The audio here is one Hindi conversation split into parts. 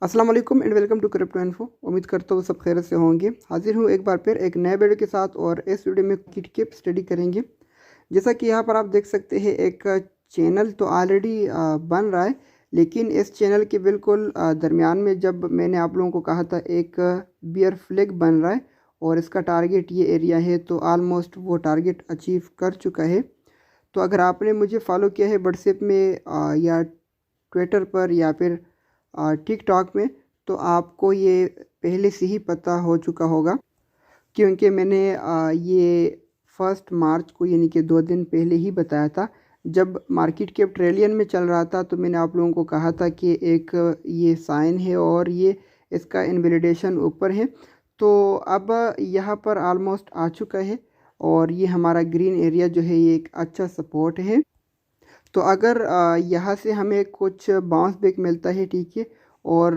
अस्सलाम वालेकुम and welcome to crypto info. उम्मीद करता हूँ सब खैरियत से होंगे। हाजिर हूँ एक बार फिर एक नए वीडियो के साथ और इस वीडियो में किट की स्टडी करेंगे। जैसा कि यहाँ पर आप देख सकते हैं एक चैनल तो ऑलरेडी बन रहा है, लेकिन इस चैनल के बिल्कुल दरमियान में जब मैंने आप लोगों को कहा था एक बियर फ्लैग बन रहा है और इसका टारगेट ये एरिया है, तो ऑलमोस्ट वो टारगेट अचीव कर चुका है। तो अगर आपने मुझे फॉलो किया है व्हाट्सएप में या ट्विटर पर या फिर टिकटॉक में, तो आपको ये पहले से ही पता हो चुका होगा, क्योंकि मैंने ये 1 मार्च को यानी कि 2 दिन पहले ही बताया था। जब मार्केट कैप ट्रिलियन में चल रहा था तो मैंने आप लोगों को कहा था कि एक ये साइन है और ये इसका इनवैलिडेशन ऊपर है। तो अब यहाँ पर ऑलमोस्ट आ चुका है और ये हमारा ग्रीन एरिया जो है ये एक अच्छा सपोर्ट है। तो अगर यहाँ से हमें कुछ बाउंस बैक मिलता है, ठीक है, और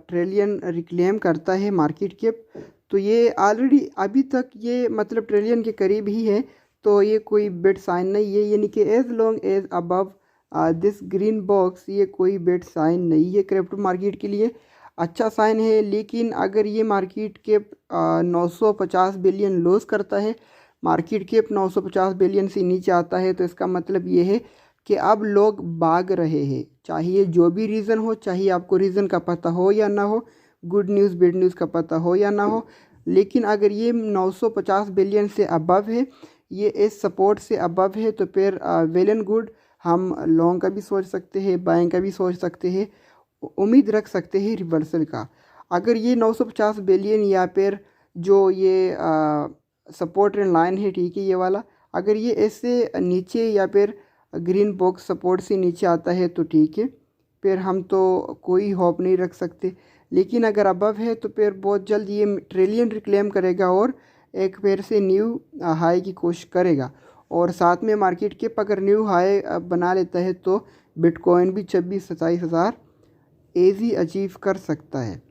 ट्रिलियन रिक्लेम करता है मार्केट कैप, तो ये ऑलरेडी अभी तक ये मतलब ट्रिलियन के करीब ही है। तो ये कोई बेड साइन नहीं है, यानी कि as long as above this green box ये कोई बेड साइन नहीं है क्रिप्टो मार्केट के लिए। अच्छा साइन है, लेकिन अगर ये मार्केट कैप 950 बिलियन लॉस करता है, मार्केट कैप 950 बिलियन से नीचे आता है, तो इसका मतलब ये है कि अब लोग भाग रहे हैं। चाहिए जो भी रीज़न हो, चाहिए आपको रीज़न का पता हो या ना हो, गुड न्यूज़ बैड न्यूज़ का पता हो या ना हो, लेकिन अगर ये 950 बिलियन से अबव है, ये इस सपोर्ट से अबव है, तो फिर वेल एंड गुड। हम लॉन्ग का भी सोच सकते हैं, बाइंग का भी सोच सकते हैं, उम्मीद रख सकते हैं रिवर्सल का। अगर ये 950 बिलियन या फिर जो ये सपोर्ट लाइन है, ठीक है, ये वाला अगर ये इससे नीचे या फिर ग्रीन बॉक्स सपोर्ट से नीचे आता है तो ठीक है, फिर हम तो कोई होप नहीं रख सकते। लेकिन अगर अबव है तो फिर बहुत जल्द ये ट्रिलियन रिक्लेम करेगा और एक फिर से न्यू हाई की कोशिश करेगा। और साथ में मार्केट के अगर न्यू हाई बना लेता है तो बिटकॉइन भी 26-27 हज़ार ईजी अचीव कर सकता है।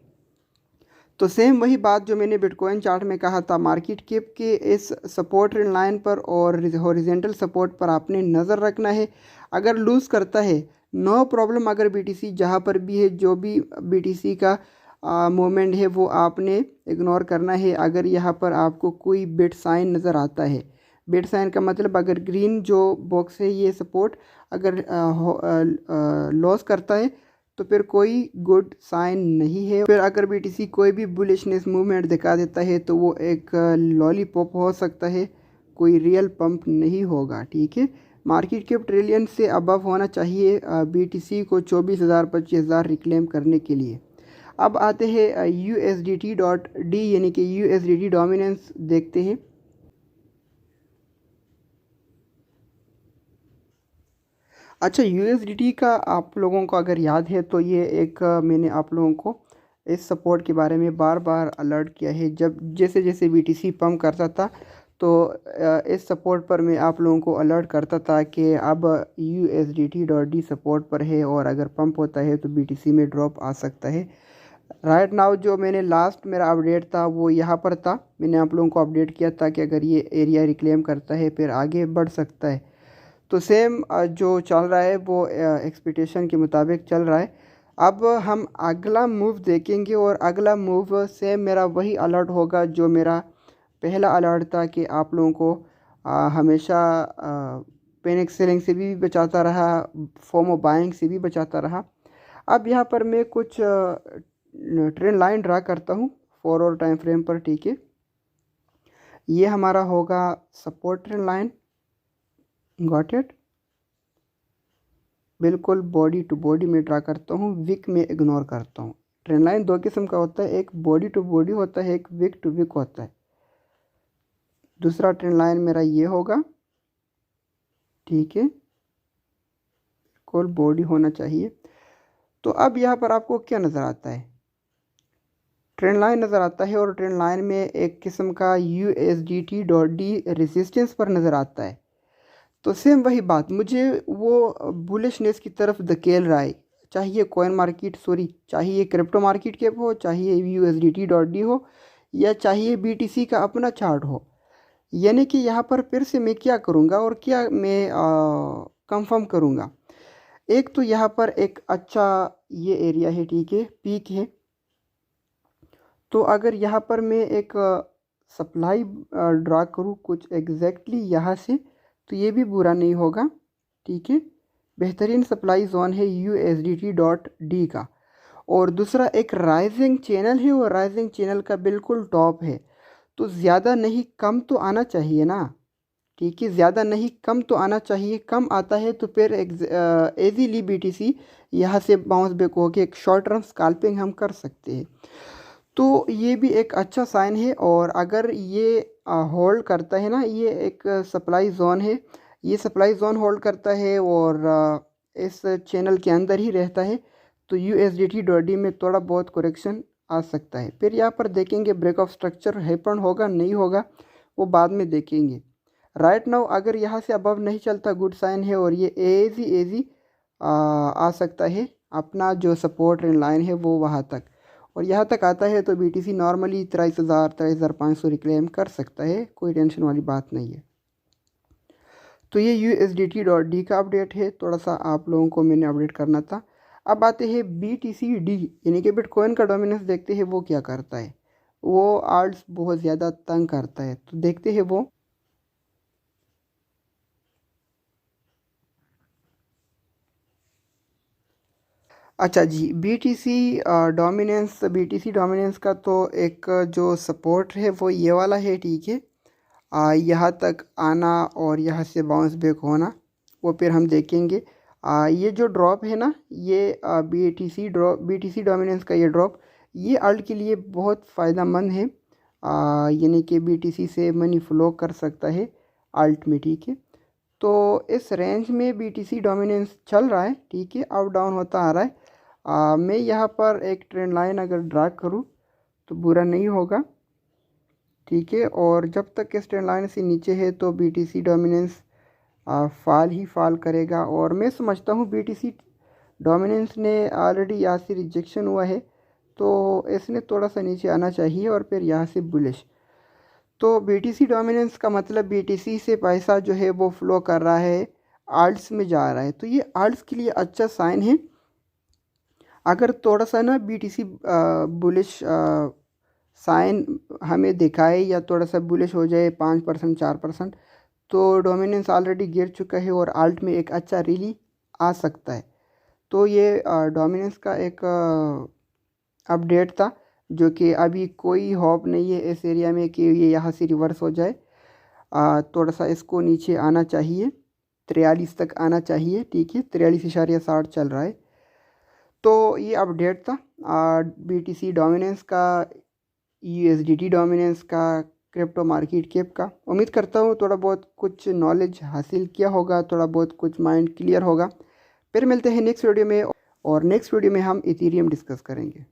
तो सेम वही बात जो मैंने बिटकॉइन चार्ट में कहा था, मार्केट कैप के इस सपोर्ट लाइन पर और हॉरिजेंटल सपोर्ट पर आपने नज़र रखना है। अगर लूज़ करता है नो प्रॉब्लम, अगर बीटीसी जहाँ पर भी है, जो भी बीटीसी का मूवमेंट है वो आपने इग्नोर करना है। अगर यहाँ पर आपको कोई बिट साइन नज़र आता है, बिट साइन का मतलब अगर ग्रीन जो बॉक्स है ये सपोर्ट अगर लॉस करता है तो फिर कोई गुड साइन नहीं है। फिर अगर बीटीसी कोई भी बुलिशनेस मूवमेंट दिखा देता है तो वो एक लॉलीपॉप हो सकता है, कोई रियल पंप नहीं होगा, ठीक है। मार्केट कैप ट्रिलियन से अबव होना चाहिए बीटीसी को 24,000-25,000 रिक्लेम करने के लिए। अब आते हैं USDT.D यानी कि USDT डोमिनेंस देखते हैं। अच्छा, USDT का आप लोगों को अगर याद है तो ये एक मैंने आप लोगों को इस सपोर्ट के बारे में बार बार अलर्ट किया है। जब जैसे जैसे BTC पंप करता था तो इस सपोर्ट पर मैं आप लोगों को अलर्ट करता था कि अब USDT.D सपोर्ट पर है और अगर पंप होता है तो BTC में ड्रॉप आ सकता है। राइट नाउ जो मैंने लास्ट मेरा अपडेट था वो यहाँ पर था, मैंने आप लोगों को अपडेट किया था कि अगर ये एरिया रिक्लेम करता है फिर आगे बढ़ सकता है। तो सेम जो चल रहा है वो एक्सपेक्टेशन के मुताबिक चल रहा है। अब हम अगला मूव देखेंगे और अगला मूव सेम मेरा वही अलर्ट होगा जो मेरा पहला अलर्ट था कि आप लोगों को हमेशा पैनिक सेलिंग से भी बचाता रहा, फोमो बाइंग से भी बचाता रहा। अब यहाँ पर मैं कुछ ट्रेंड लाइन ड्रा करता हूँ 4 आवर टाइम फ्रेम पर, ठीक है। ये हमारा होगा support trend line, got it. बिल्कुल बॉडी टू बॉडी में ड्रा करता हूँ, विक में इग्नोर करता हूँ। ट्रेंड लाइन 2 किस्म का होता है, एक बॉडी टू बॉडी होता है, एक विक टू विक होता है। दूसरा ट्रेंड लाइन मेरा ये होगा, ठीक है, बिल्कुल बॉडी होना चाहिए। तो अब यहाँ पर आपको क्या नज़र आता है? ट्रेंड लाइन नज़र आता है और ट्रेंड लाइन में एक किस्म का USDT.D रेजिस्टेंस पर नज़र आता है। तो सेम वही बात मुझे वो बुलिशनेस की तरफ धकेल रहा है, चाहिए कॉइन मार्केट चाहिए क्रिप्टो मार्केट कैप हो, चाहिए USDT.D हो, या चाहिए BTC का अपना चार्ट हो। यानी कि यहाँ पर फिर से मैं क्या करूँगा और क्या मैं कंफर्म करूँगा। एक तो यहाँ पर एक अच्छा ये एरिया है, ठीक है, पीक है, तो अगर यहाँ पर मैं एक सप्लाई ड्रा करूँ कुछ एग्जैक्टली यहाँ से, तो ये भी बुरा नहीं होगा। ठीक है, बेहतरीन सप्लाई जोन है USDT.D का। और दूसरा एक राइजिंग चैनल है, और राइजिंग चैनल का बिल्कुल टॉप है। तो ज़्यादा नहीं कम तो आना चाहिए ना। ठीक है, ज़्यादा नहीं कम तो आना चाहिए। कम आता है तो फिर एजीली BTC यहाँ से बाउंस बैक होकर एक शॉर्ट टर्म स्कैल्पिंग हम कर सकते हैं। तो ये भी एक अच्छा साइन है। और अगर ये होल्ड करता है ना, ये एक सप्लाई जोन है, ये सप्लाई जोन होल्ड करता है और इस चैनल के अंदर ही रहता है, तो USDT.D में थोड़ा बहुत करेक्शन आ सकता है। फिर यहाँ पर देखेंगे ब्रेक ऑफ स्ट्रक्चर हैपन होगा नहीं होगा, वो बाद में देखेंगे। राइट नाउ अगर यहाँ से अबव नहीं चलता, गुड साइन है। और ये एजी आ सकता है, अपना जो सपोर्ट ट्रेंड लाइन है वो वहाँ तक, और यहाँ तक आता है तो BTC नॉर्मली 23,000 23,500 रिक्लेम कर सकता है, कोई टेंशन वाली बात नहीं है। तो ये USDT.D का अपडेट है, थोड़ा सा आप लोगों को मैंने अपडेट करना था। अब आते हैं BTCD यानी कि बिटकॉइन का डोमिनेंस, देखते हैं वो क्या करता है। वो आल्ट्स बहुत ज़्यादा तंग करता है, तो देखते हैं वो। अच्छा जी, BTC डोमिनेंस का तो एक जो सपोर्ट है वो ये वाला है। ठीक है, यहाँ तक आना और यहाँ से बाउंस बैक होना, वो फिर हम देखेंगे। ये जो ड्रॉप है ना, ये BTC डोमिनेंस का ये ड्रॉप, ये अल्ट के लिए बहुत फ़ायदेमंद है। यानी कि BTC से मनी फ्लो कर सकता है अल्ट में। ठीक है, तो इस रेंज में BTC डोमिनेंस चल रहा है। ठीक है, अप डाउन होता आ रहा है। मैं यहाँ पर एक ट्रेंड लाइन अगर ड्रा करूँ तो बुरा नहीं होगा। ठीक है, और जब तक इस ट्रेंड लाइन से नीचे है तो BTC डोमिनेंस फाल ही फाल करेगा। और मैं समझता हूँ BTC डोमिनेंस ने ऑलरेडी यहाँ से रिजेक्शन हुआ है, तो इसने थोड़ा सा नीचे आना चाहिए और फिर यहाँ से बुलिश। तो BTC डोमिनेंस का मतलब BTC से पैसा जो है वो फ्लो कर रहा है, आल्ट्स में जा रहा है, तो ये आल्ट्स के लिए अच्छा साइन है। अगर थोड़ा सा ना BTC बुलिश साइन हमें दिखाए या थोड़ा सा बुलिश हो जाए 5% 4%, तो डोमिनेंस ऑलरेडी गिर चुका है और आल्ट में एक अच्छा रैली आ सकता है। तो ये डोमिनेंस का एक अपडेट था, जो कि अभी कोई होप नहीं है इस एरिया में कि ये यहाँ से रिवर्स हो जाए। थोड़ा सा इसको नीचे आना चाहिए, 43 तक आना चाहिए। ठीक है, 43.60 चल रहा है। तो ये अपडेट था BTC डोमिनेंस का, USDT डोमिनेंस का, क्रिप्टो मार्केट कैप का। उम्मीद करता हूँ थोड़ा बहुत कुछ नॉलेज हासिल किया होगा, थोड़ा बहुत कुछ माइंड क्लियर होगा। फिर मिलते हैं नेक्स्ट वीडियो में, और नेक्स्ट वीडियो में हम इथेरियम डिस्कस करेंगे।